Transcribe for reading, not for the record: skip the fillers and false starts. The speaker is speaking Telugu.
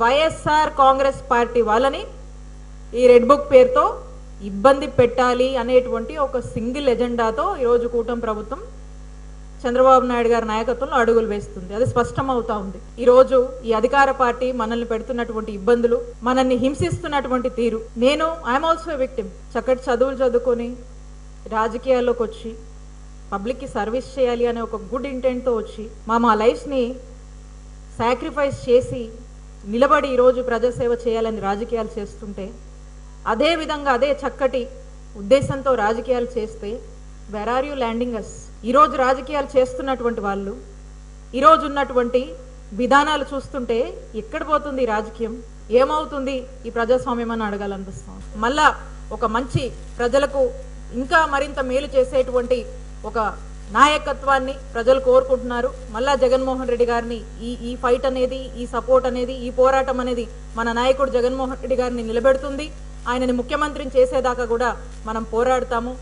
వైఎస్ఆర్ కాంగ్రెస్ పార్టీ వాళ్ళని ఈ రెడ్ బుక్ పేరుతో ఇబ్బంది పెట్టాలి అనేటువంటి ఒక సింగిల్ ఎజెండాతో ఈరోజు కూటమి ప్రభుత్వం చంద్రబాబు నాయుడు గారి నాయకత్వంలో అడుగులు వేస్తుంది. అది స్పష్టమవుతా ఉంది. ఈరోజు ఈ అధికార పార్టీ మనల్ని పెడుతున్నటువంటి ఇబ్బందులు, మనల్ని హింసిస్తున్నటువంటి తీరు. నేను ఐఎమ్ ఆల్సో విక్టిమ్. చక్కటి చదువులు చదువుకొని రాజకీయాల్లోకి వచ్చి పబ్లిక్కి సర్వీస్ చేయాలి అనే ఒక గుడ్ ఇంటెంట్తో వచ్చి మా లైఫ్స్ని సాక్రిఫైస్ చేసి నిలబడి ఈరోజు ప్రజాసేవ చేయాలని రాజకీయాలు చేస్తుంటే, అదే విధంగా అదే చక్కటి ఉద్దేశంతో రాజకీయాలు చేస్తే వేర్ ఆర్ యూ ల్యాండింగ్ అస్? ఈరోజు రాజకీయాలు చేస్తున్నటువంటి వాళ్ళు ఈరోజు ఉన్నటువంటి విధానాలు చూస్తుంటే ఎక్కడ పోతుంది రాజకీయం, ఏమవుతుంది ఈ ప్రజాస్వామ్యం అని అడగాలనిపిస్తాం. మళ్ళా ఒక మంచి ప్రజలకు ఇంకా మరింత మేలు చేసేటువంటి ఒక నాయకత్వాన్ని ప్రజలు కోరుకుంటున్నారు. మళ్ళా జగన్మోహన్ రెడ్డి గారిని ఈ ఫైట్ అనేది, ఈ సపోర్ట్ అనేది, ఈ పోరాటం అనేది మన నాయకుడు జగన్మోహన్ రెడ్డి గారిని నిలబెడుతుంది. ఆయనని ముఖ్యమంత్రిని చేసేదాకా కూడా మనం పోరాడతాము.